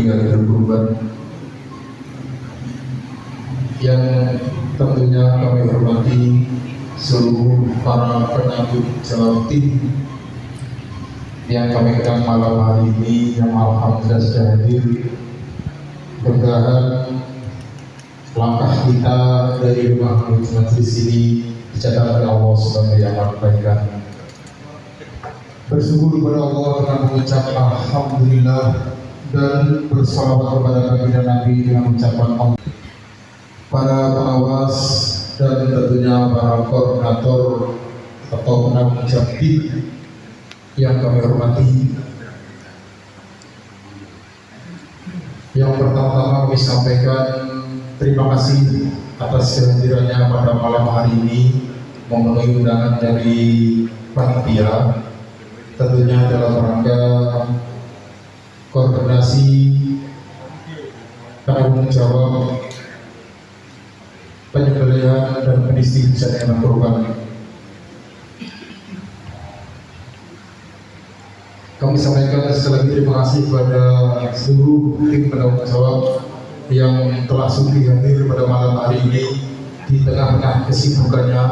hari kurban yang tentunya kami hormati seluruh para penanggung jawab tim yang kami kenal malam hari ini, yang alhamdulillah sudah hadir. Mudah-mudahan langkah kita dari rumah menuju majelis ini dicatat oleh Allah sebagai amal kebaikan. Bersyukur kepada Allah dengan mengucap alhamdulillah dan bersalawat kepada Nabi dan Nabi dengan ucapan Allah. Para pengawas dan tentunya para koordinator atau penanggung jawab tim yang kami hormati. Yang pertama-tama kami sampaikan terima kasih atas kehadirannya pada malam hari ini memenuhi undangan dari panitia, tentunya dalam rangka koordinasi penanggung jawab penyembelihan dan pendistribusian hewan kurban. Kami sampaikan sekali lagi terima kasih kepada seluruh tim penanggung jawab yang telah sudi hadir pada malam hari ini di tengah-tengah kesibukannya.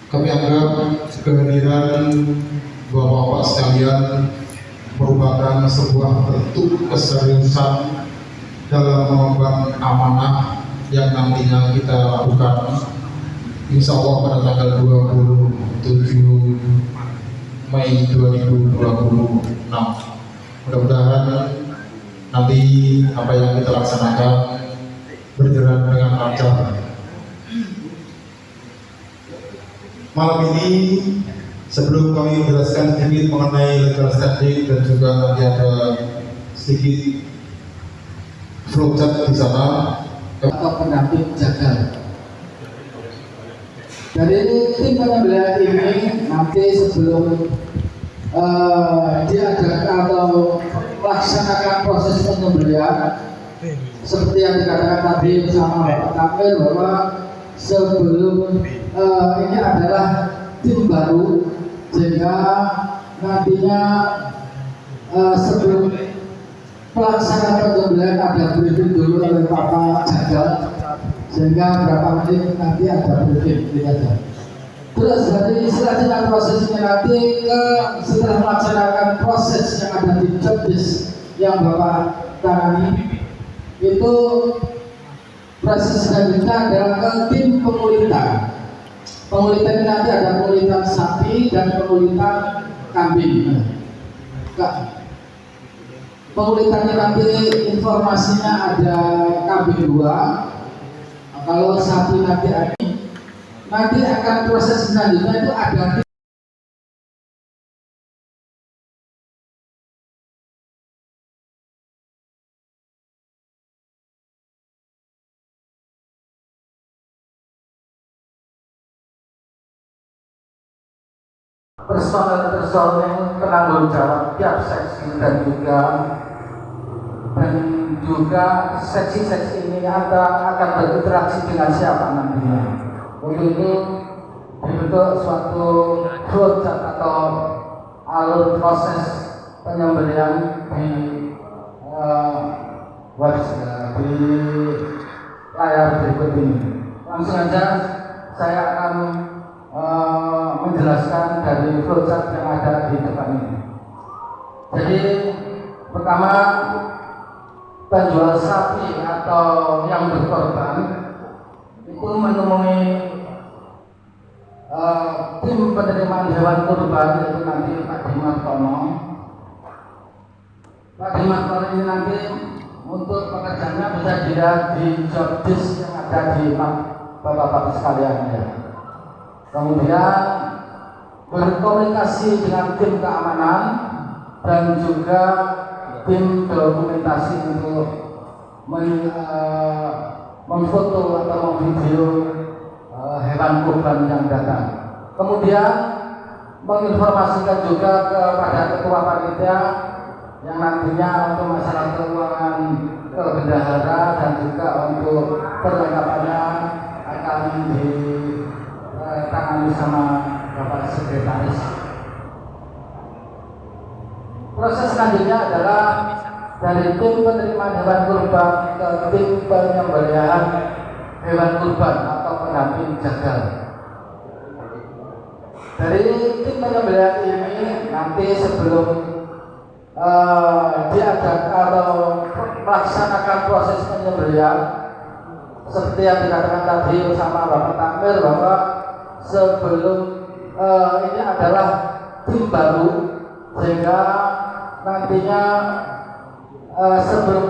Kami anggap kehadiran Bapak-Bapak sekalian merupakan sebuah bentuk keseriusan dalam mengemban amanah yang nantinya kita lakukan insya Allah pada tanggal 27 Mei 2026. Mudah-mudahan nanti apa yang kita laksanakan berjalan dengan lancar. Malam ini sebelum kami menjelaskan sedikit mengenai legal standing dan juga nanti ada sedikit flowchart di sana atau pendamping jagal. Dari tim penyembelihan ini nanti sebelum diadakan atau melaksanakan proses penyembelihan seperti yang dikatakan tadi bersama Bapak Kapil bahwa sebelum ini adalah tim baru, sehingga nantinya sebelum pelaksanaan penyembelihan ada briefing dulu oleh Bapak Jagal, sehingga berapa menit nanti ada briefing saja. Terus dari selanjutnya prosesnya nanti setelah melaksanakan proses yang ada di job desk yang Bapak tangani, itu proses selanjutnya adalah ke tim pengulitan. Pengulitan nanti ada pengulitan sapi dan pengulitan kambing. Pengulitannya nanti informasinya ada kambing 2, kalau sapi nanti ada. Nanti akan proses selanjutnya itu ada personel penanggung jawab tiap seksi dan juga seksi-seksi ini akan berinteraksi dengan siapa nantinya. Untuk itu dibentuk suatu flowchart atau alur proses penyembelihan di website di layar berikut ini. Langsung saja saya akan menjelaskan dari flowchart yang ada di depan ini. Jadi pertama, penjual sapi atau yang berkorban itu menemui tim penerimaan hewan kurban, yaitu nanti Pak Dimartono. Pak Dimartono ini nanti untuk pekerjaannya bisa dilihat di job desk yang ada di Bapak-Bapak sekalian ya. Kemudian berkomunikasi dengan tim keamanan dan juga tim dokumentasi untuk memfoto atau memvideo hewan kurban yang datang. Kemudian menginformasikan juga kepada ketua panitia yang nantinya untuk masalah keuangan ke bendahara dan juga untuk perlengkapannya akan ditangani sama Bapak Sekretaris. Proses selanjutnya adalah dari tim penerimaan hewan kurban ke tim penyembelihan hewan kurban atau pendamping jagal. Dari tim penyembelihan ini nanti sebelum diadakan atau melaksanakan proses penyembelihan, seperti yang dikatakan tadi bersama Bapak Takmir bahwa sebelum ini adalah tim baru, sehingga nantinya sebelum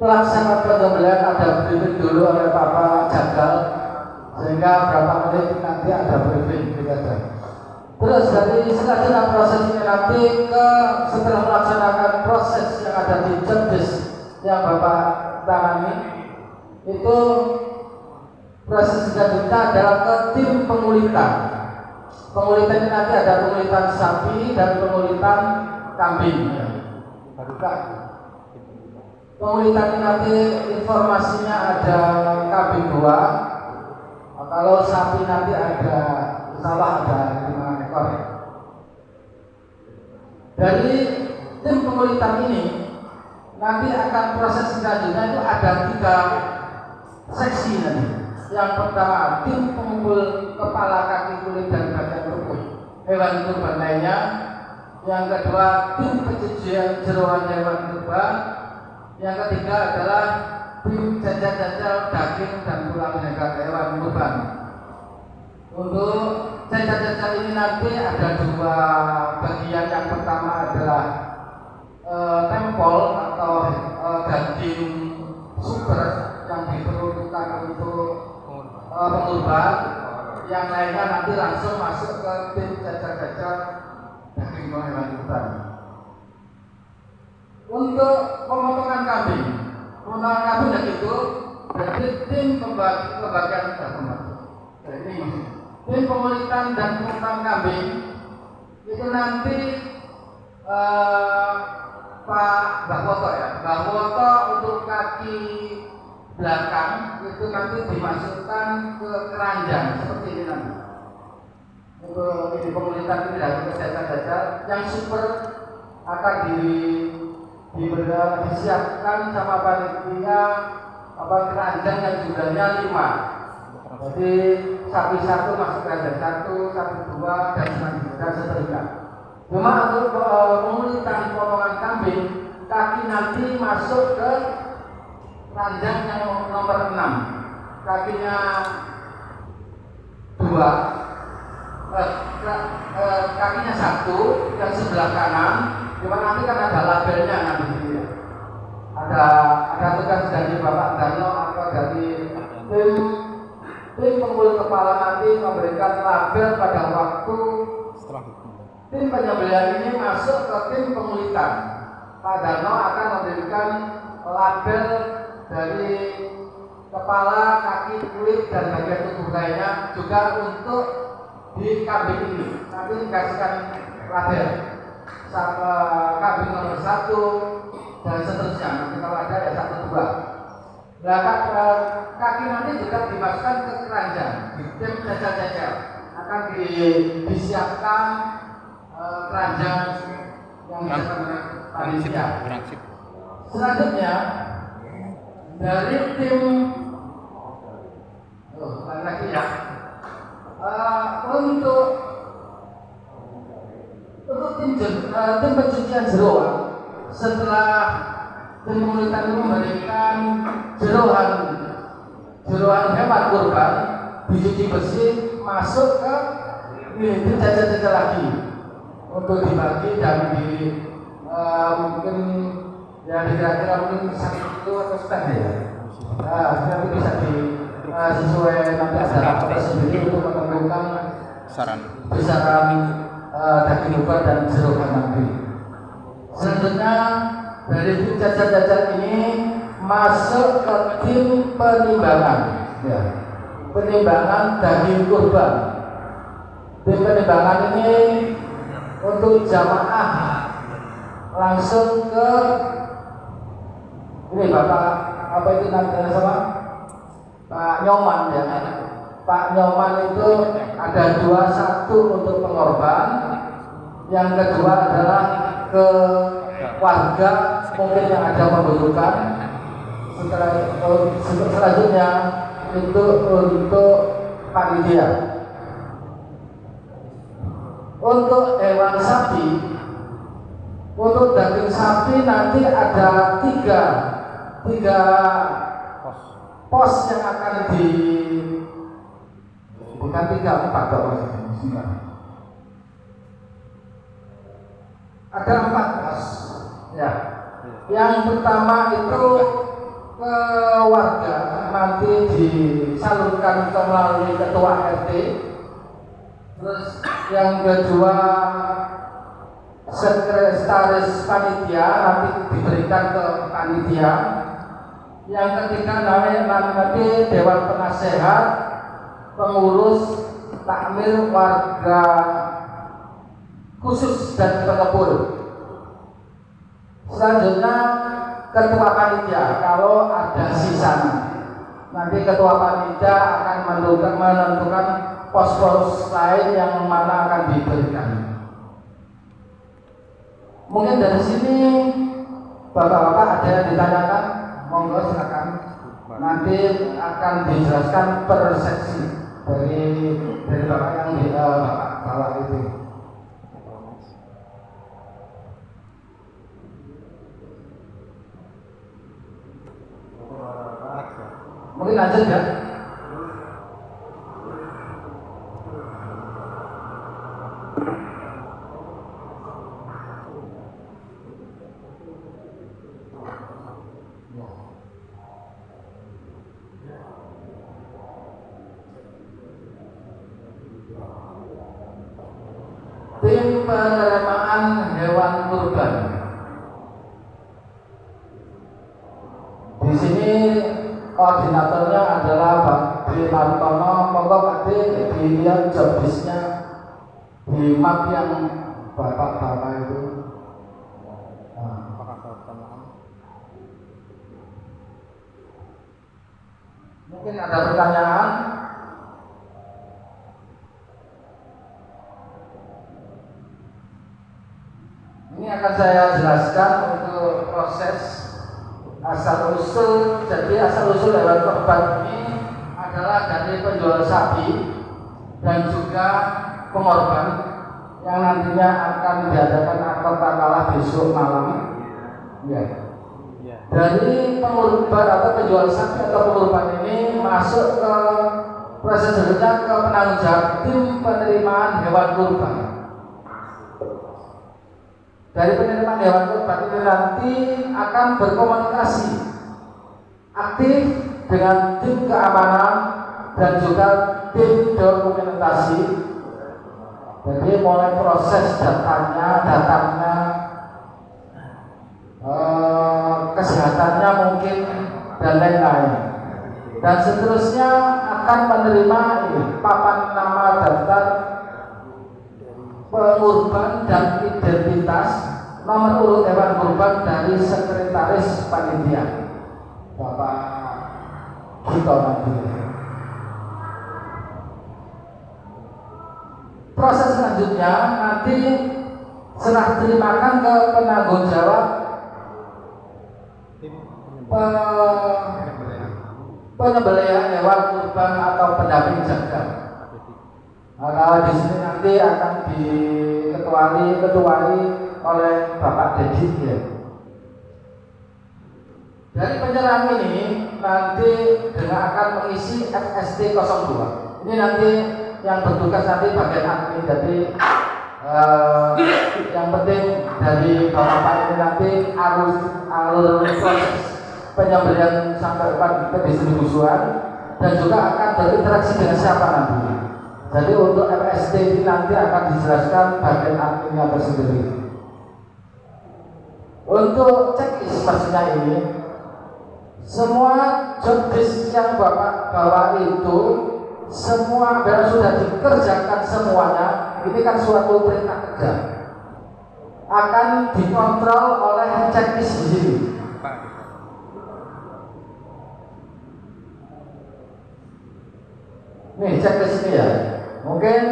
pelaksanaan penyembelihan ada briefing dulu oleh Bapak Jagal, sehingga berapa menit nanti ada briefing gitu. Terus dari selanjutnya proses ini nanti setelah melaksanakan proses yang ada di jobdesk yang Bapak tangani, itu proses selanjutnya adalah ke tim pengulitan. Pengulitan ini nanti ada pengulitan sapi dan pengulitan kambing. Pengulitan ini nanti informasinya ada kambing 2, kalau sapi nanti ada salah ada 5 ekor. Dari tim pengulitan ini nanti akan proses selanjutnya itu ada 3 seksi nanti. Yang pertama tim pengumpul kepala, kaki, kulit dan bagian tubuh hewan kurban lainnya. Yang kedua tim pencucian jeroan hewan kurban. Yang ketiga adalah tim jajal-jajal daging dan tulang hewan kurban. Untuk jajal-jajal ini nanti ada 2 bagian. Yang pertama adalah tempol atau daging super yang diperuntukkan untuk pengurban. Yang lainnya nanti langsung masuk ke tim jajal-jajal daging hewan kurban. Untuk pemotongan kambing itu dari tim pembagian tim pengulitan dan pemotongan kambing itu nanti Pak Woto Mbak Woto untuk kaki belakang itu nanti dimasukkan ke keranjang seperti ini nanti. Untuk ini pengulitan ini dari jajal-jajal yang super akan disiapkan sama panitia keranjang yang jumlahnya 5. Jadi sapi 1 masuk keranjang 1, sapi 2 dan seterusnya. Cuma untuk pengulitan potongan kambing, kaki nanti masuk ke keranjang yang nomor 6. Kakinya 2, kakinya 1 yang sebelah kanan. Cuma nanti kan ada labelnya nanti ya. Ada tugas dari Bapak Darno atau dari tim pengumpul kepala nanti memberikan label pada waktu tim penyembelihan ini masuk ke tim pengulitan. Pak Darno akan memberikan label dari kepala, kaki, kulit dan bagian tubuh lainnya juga untuk di kambing ini. Nanti dikasihkan label kambing nomor 1 dan seterusnya. Nanti kalau ada ya 1, 2. Nah, kaki nanti juga dimasukkan ke keranjang. Tim jajal-jajal akan disiapkan keranjang yang disebut panitia. Selanjutnya dari tim lagi ya untuk tim pencucian jeroan, setelah tim pengulitan itu memberikan jeroan hewan kurban dicuci bersih, masuk ke tim jajal-jajal lagi untuk dibagi dan mungkin ya dikira-kira mungkin 1 kilo atau setengah ya. Nanti bisa sesuai nanti ada rapat sendiri untuk menentukan besaran daging kurban dan jeroan nanti. Selanjutnya dari tim jajal-jajal ini masuk ke tim penimbangan, ya. Penimbangan daging kurban. Tim penimbangan ini untuk jamaah langsung ke ini Bapak apa itu namanya sama Pak Nyoman ya. Pak Nyoman itu ada 2, 1 untuk pengorban, Yang kedua adalah ke warga mungkin yang ada membutuhkan. Selanjutnya itu untuk panitia. Untuk hewan sapi, untuk daging sapi nanti ada tiga pos yang akan bukan 3, 4 dong. Ada 4 pos. Ya. Yang pertama itu ke warga nanti disalurkan melalui ketua RT. Terus yang kedua sekretaris panitia nanti diberikan ke panitia. Yang ketiga nanti dewan penasehat, pengurus, takmir warga khusus dan pengepul. Selanjutnya ketua panitia kalau ada sisanya. Nanti ketua panitia akan menentukan pos-pos lain yang mana akan diberikan. Mungkin dari sini bapak-bapak ada yang ditanyakan, monggo silakan. Nanti akan dijelaskan per seksi dari bapak yang di bawah itu. Mungkin lanjut ya. Tim penerimaan hewan kurban. Di sini koordinatornya adalah Pak D. Martono. Monggo Pak D dilihat job listnya di map yang bapak-bapak itu. Mungkin ada pertanyaan. Ini akan saya jelaskan untuk proses asal usul. Jadi asal usul hewan kurban ini adalah dari penjual sapi dan juga pengorban yang nantinya akan diadakan akad takalah besok malam. Ya. Dari pengorban atau penjual sapi atau pengorban ini masuk ke prosedurnya ke penanggung jawab tim penerimaan hewan kurban. Dari penerimaan hewan kurban ini nanti akan berkomunikasi aktif dengan tim keamanan dan juga tim dokumentasi. Jadi mulai proses datanya, kesehatannya mungkin dan lain-lain. Dan seterusnya akan menerima papan nama daftar pengurban dan identitas nomor urut hewan kurban dari sekretaris panitia Bapak Gito nanti. Proses selanjutnya nanti serah terimakan ke penanggung jawab penyembelihan hewan kurban atau pendamping jaga. Kalau di sini nanti akan diketuai oleh Bapak Dedi ya. Dari penyerahan ini nanti dengan akan mengisi FST 02. Ini nanti yang bertugas nanti bagian admin. Jadi yang penting dari Bapak ini nanti alur proses penyembelihan sampai ke distribusian dan juga akan berinteraksi dengan siapa nanti. Jadi untuk FST ini nanti akan dijelaskan bagian adminnya tersendiri. Untuk checklist maksudnya ini, semua job desk yang Bapak bawa itu semua sudah dikerjakan semuanya. Ini kan suatu perintah kerja, akan dikontrol oleh checklist di sini. Nih checklist ini ya. Mungkin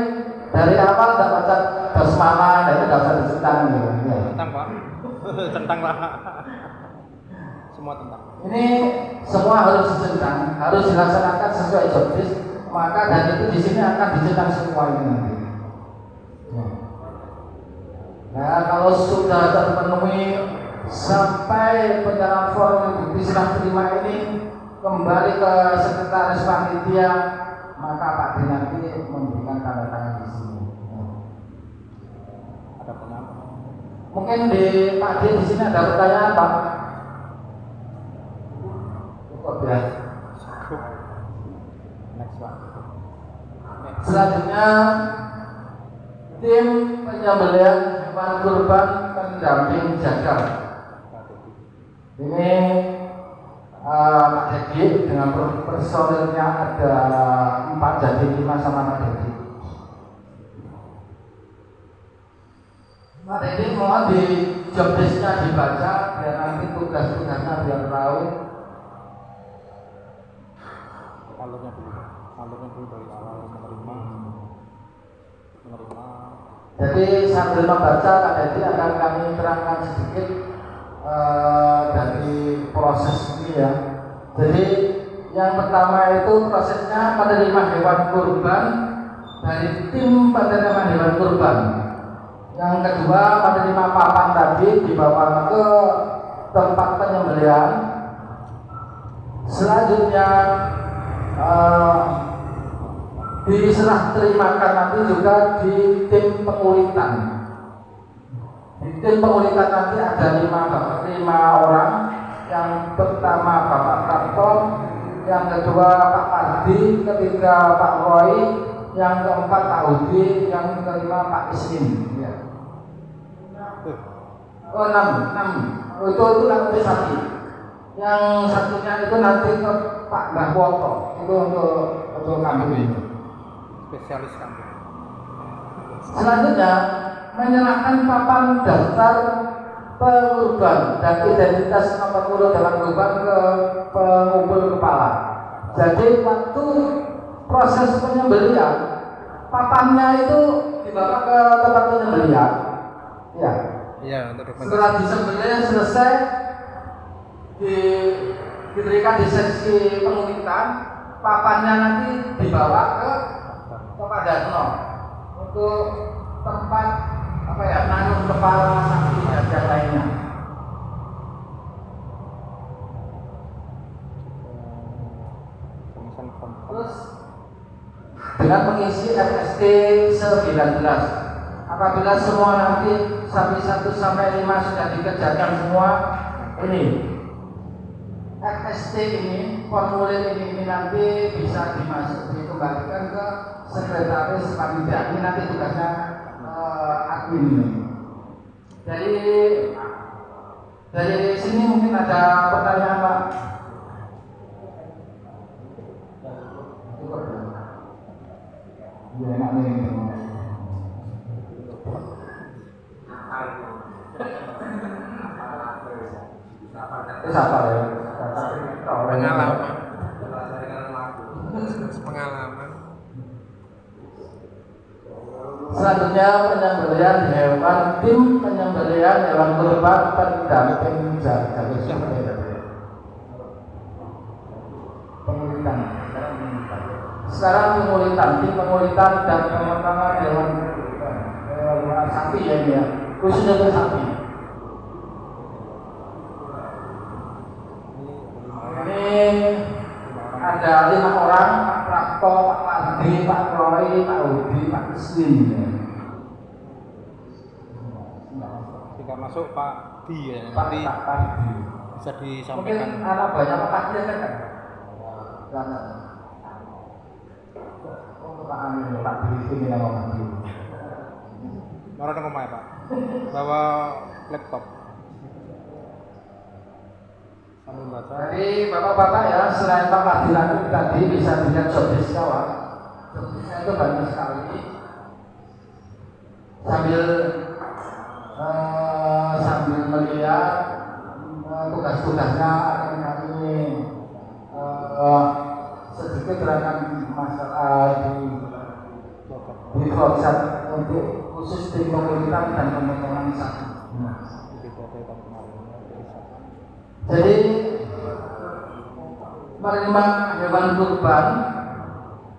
dari awal tidak baca basmalah, itu tidak usah Tentang lah. Semua tentang. Ini semua harus dicentang, harus dilaksanakan sesuai job desk, maka dan itu di sini akan dicentang semua ini nanti. Nah, kalau sudah terpenuhi sampai penyerahan form bukti serah terima ini kembali ke sekretaris panitia, maka Pak D nanti memberikan tanda tangan di sini. Ada pertanyaan? Mungkin di Pak D di sini ada pertanyaan Pak? Cukup ya. Cukup. Next Pak. Selanjutnya tim penyembelihan hewan kurban pendamping jagal. Ini Pak Dedi dengan personilnya ada 4 jadi 5 sama Pak Dedi. Pak Dedi mohon di job desk-nya dibaca biar nanti tugas-tugasnya biar tahu. Alurnya dulu dari awal menerima. Jadi sambil membaca Pak Dedi akan kami terangkan sedikit dari proses ini ya. Jadi yang pertama itu prosesnya penerima hewan kurban dari tim penerima hewan kurban. Yang kedua penerima papan tadi dibawa ke tempat penyembelihan. Selanjutnya diserah terimakan nanti juga di tim pengulitan. Di tim pengulitan nanti ada 5 orang. Yang pertama Bapak Prapto, yang kedua Pak Ardi, ketiga Pak Roy, yang keempat Pak Udi, yang kelima Pak Ismin. Ya. Oh 6. Oh, itu nanti satu. Yang satunya itu nanti ke Pak Mbah Woto. Itu untuk kambing itu. Spesialis kambing. Selanjutnya menyerahkan papan daftar pengurban dan identitas nomor urut dalam kurban ke pengumpul kepala. Jadi waktu proses penyembelihan, papannya itu dibawa ke tempat penyembelihan. Ya. Iya, untuk dokumentasi. Setelah disembelih selesai, diberikan di seksi pengulitan, papannya nanti dibawa ke Padarno untuk tempat nanun kepala sapi dan yang lainnya. Terus dengan mengisi FST 19. Apabila semua nanti sapi 1 sampai 5 sudah dikerjakan semua, ini FST ini, formulir ini nanti bisa dikembalikan ke sekretaris panitia. Ini nanti tugasnya admin. Dari sini mungkin ada pertanyaan Pak. Ya enak nih. Itu apa ya? Pengalaman. Selanjutnya penyembelihan hewan, tim penyembelihan hewan kurban pendamping jagal. Pengulitan. Sekarang pengulitan, tim pengulitan dan pemotongan hewan sapi ya dia, khususnya untuk sapi. Ini ada 5 orang, Pak Prapto, Pak Mardi, Pak Roy, Pak Udi, Pak Ismin. Tinggal masuk Pak Di ya. Pak Nanti Di. bisa Mungkin disampaikan. anak banyak Pak Di kan? Untuk Pak Amin, Pak Di ini nama Pak Di. Nora nang omahe Pak. Bawa laptop. Sambil baca. Jadi bapak-bapak ya, selain Pak Mardi tadi bisa dilihat job desk kawan. Job desk itu banyak sekali. Sambil melihat tugas-tugasnya akan kami sedikit terangkan masalah di WhatsApp untuk khusus tim komunitas dan pemotongan sapi. Jadi menerima hewan kurban,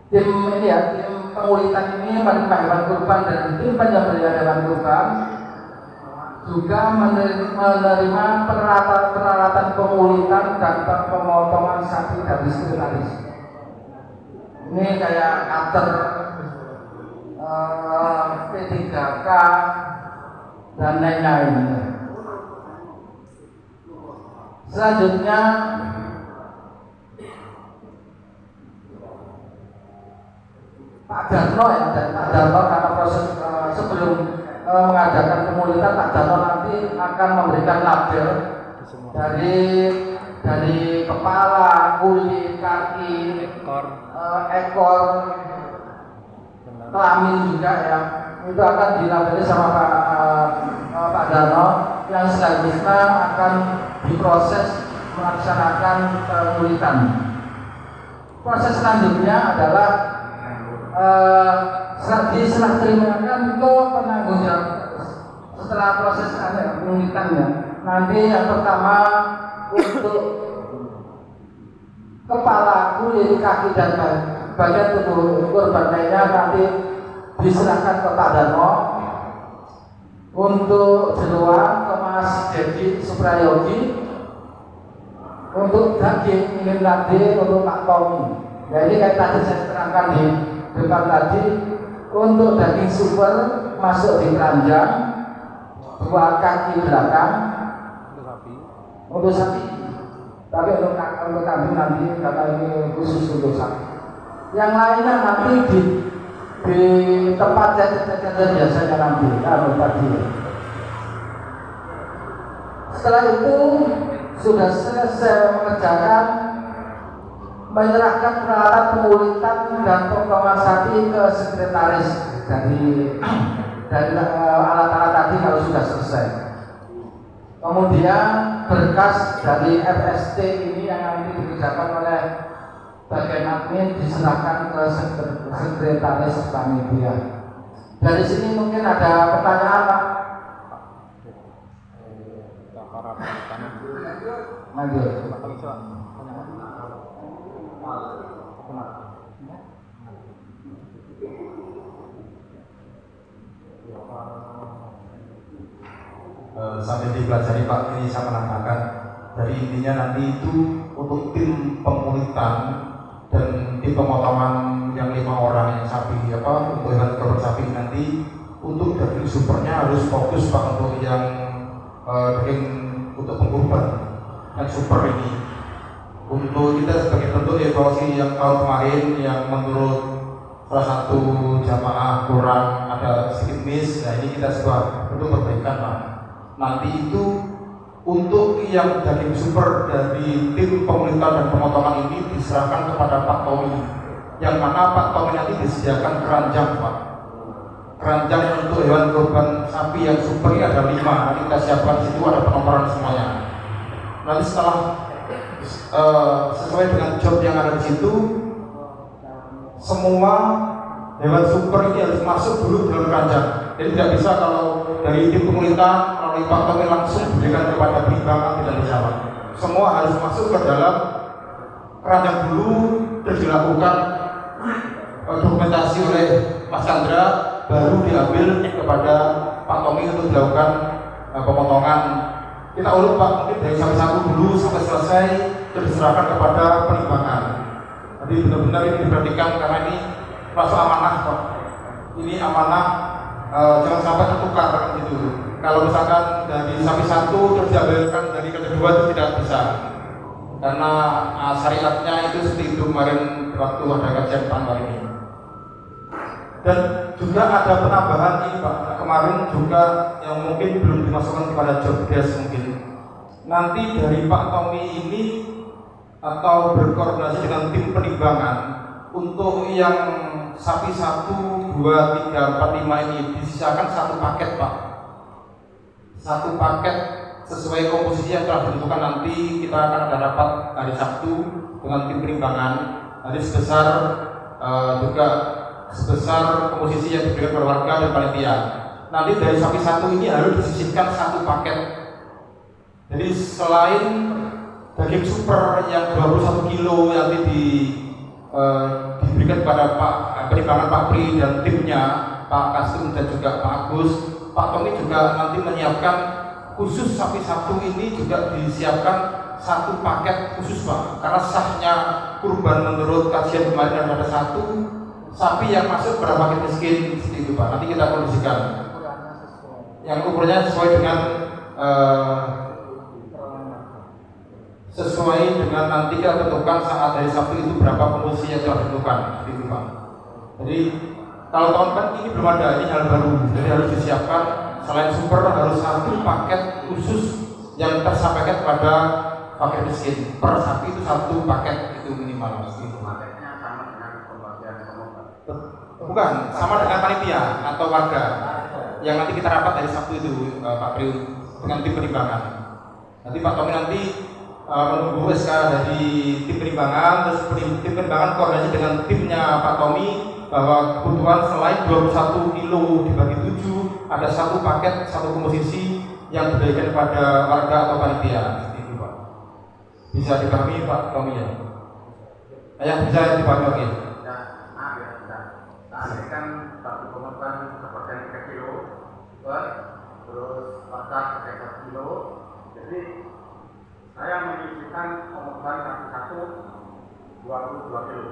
tim ini ya, tim pengulitan ini menerima hewan kurban dan tim penyembelihan hewan kurban juga menerima peralatan pengulitan dan pemotongan sapi dari sekretaris. Ini kayak cutter, P3K dan lain-lain. Selanjutnya Pak Darno ya, dan Pak Darno karena proses sebelum mengadakan pemulihan, Pak Darno nanti akan memberikan label dari kepala, kulit, kaki, ekor, kelamin juga ya, itu akan dilabeli sama Pak Darno yang selanjutnya akan diproses melaksanakan pemulihan. Proses selanjutnya adalah diserah terimakan ke penanggung jawab setelah proses pemulihannya. Nanti yang pertama untuk kepala, kulit, kaki dan bagian tubuh korban lainnya nanti diserahkan ke Pak Darmo. Untuk jeruan ke Mas Dedi Suprayogi, untuk daging ini nanti untuk Pak Tommy. Jadi kayak tadi saya terangkan di depan tadi, untuk daging super masuk di keranjang, 2 kaki belakang untuk sapi. Tapi untuk kambing nanti karena ini khusus untuk sapi. Yang lainnya nanti di tempat jajan biasanya nanti tadi. Setelah itu sudah selesai mengerjakan, menyerahkan peralatan pemulihan dan potongan sapi ke sekretaris dari alat-alat tadi kalau sudah selesai. Kemudian berkas dari FST ini yang nanti dikerjakan oleh bagian admin diserahkan ke sekretaris panitia. Dari sini mungkin ada pertanyaan, Pak. Lanjut. Sampai dipelajari Pak, ini saya menambahkan dari intinya nanti itu untuk tim pemulihan dan tim pemotongan yang 5 orang yang sapi untuk hewan kurban sapi nanti untuk daging supernya harus fokus Pak untuk yang daging untuk pengkurban yang super ini. Untuk kita sebagai bentuk evaluasi yang tahun kemarin yang menurut salah satu jamaah kurang ada sedikit miss, nah ini kita coba untuk perbaikan Pak. Nanti itu untuk yang daging super dari tim pemulihan dan pemotongan ini diserahkan kepada Pak Tommy, yang mana Pak Tommy nanti disediakan keranjang Pak. Keranjang untuk hewan kurban sapi yang super ini ada 5, nanti kita siapkan di situ ada penomoran semuanya. Nanti setelah sesuai dengan job yang ada di situ, semua hewan super ini harus masuk dulu dalam keranjang. Jadi tidak bisa kalau dari tim pemulihan melalui Pak Tommy langsung diberikan kepada perimbangan, tidak bisa Pak. Semua harus masuk ke dalam keranjang dulu, terus dilakukan dokumentasi oleh Mas Chandra, baru diambil kepada Pak Tommy untuk dilakukan pemotongan. Kita urut Pak, mungkin dari satu dulu sampai selesai, terus diserahkan kepada perimbangan. Jadi benar-benar ini diperhatikan karena ini masuk amanah Pak. Ini amanah, jangan sampai tertukar gitu. Kalau misalkan dari sapi 1 terus diambilkan dari kedua itu tidak bisa, karena syariatnya itu seperti itu kemarin waktu ada kajian tanggal ini. Dan juga ada penambahan ini Pak, kemarin juga yang mungkin belum dimasukkan kepada job desk mungkin. Nanti dari Pak Tommy ini atau berkoordinasi dengan tim penimbangan untuk yang sapi 1, 2, 3, 4, 5 ini disisakan satu paket Pak. Satu paket sesuai komposisi yang telah ditentukan. Nanti kita akan ada rapat hari Sabtu dengan tim penimbangan. Nanti sebesar komposisi yang diberikan kepada warga dan panitia. Nanti dari sapi 1 ini harus disisihkan satu paket Jadi selain daging super yang 21 kilo yang diberikan kepada perimbangan Pak Pri dan timnya, Pak Kastum dan juga Pak Agus, Pak Tommy juga nanti menyiapkan khusus sapi satu ini juga disiapkan satu paket khusus Pak, karena sahnya kurban menurut kajian kemarin ada satu sapi yang masuk pada paket miskin seperti itu Pak. Nanti kita kondisikan yang ukurannya sesuai dengan nanti kita tentukan saat dari sapi itu berapa pengungsi yang telah ditentukan seperti itu Pak. Jadi kalau tahun kan ini belum ada, ini hal baru, jadi harus disiapkan selain super harus satu paket khusus yang tersampaikan kepada paket miskin per sapi itu satu paket itu minimal. Paketnya sama dengan pembagian pengobatan. Bukan, sama dengan panitia atau warga yang nanti kita rapat dari Sabtu itu Pak Pri dengan tim perimbangan. Nanti Pak Tommy nanti menunggu SK dari tim perimbangan, terus tim perimbangan koordinasi dengan timnya Pak Tommy bahwa kebutuhan selain 21 kilo dibagi 7 ada satu paket, satu komposisi yang diberikan kepada warga atau panitia. Seperti itu Pak. Bisa dipahami Pak Tommy ya? Ayah bisa dipahami oke? Ya, bisa. Nah, ini kan satu pengobatan seperti 3 kilo, terus pasar 1 kilo. Jadi saya menyisihkan pengobatan satu 22 kilo.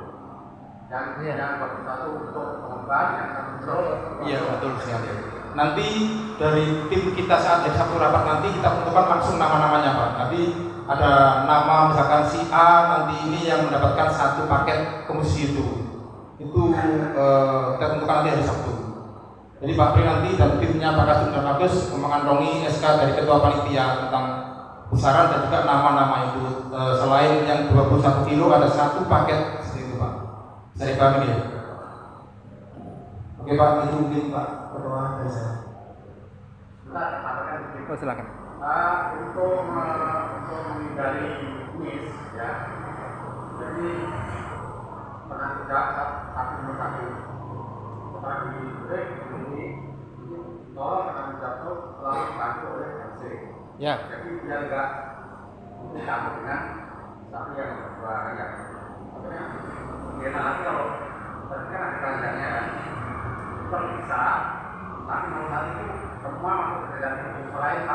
Yang 21 untuk pengobatan, yang 1 kilo. Iya betul sekali. Nanti dari tim kita saat dari satu rapat nanti kita tentukan langsung nama-namanya Pak. Nanti ada nama misalkan si A nanti ini yang mendapatkan satu paket komposisi itu kita tentukan nanti hari Sabtu. Jadi Pak Pri nanti dan timnya Pak Kasum dan Agus mengantongi SK dari ketua panitia tentang besaran dan juga nama-nama itu. Selain yang 21 kilo ada satu paket seperti itu Pak. Bisa dipahami ya? Oke Pak, itu mungkin Pak Ketua dari saya. Oh, silakan. Untuk menghindari miss ya, jadi pernah tidak satu persatu setelah di break ini tolong akan jatuh selalu dibantu oleh MC. Ya. Jadi biar enggak dicampur dengan sapi yang berbahaya. Makanya enak lagi kalau tadi kan ada keranjangnya kan, bisa tapi mau itu semua masuk ke dalam selain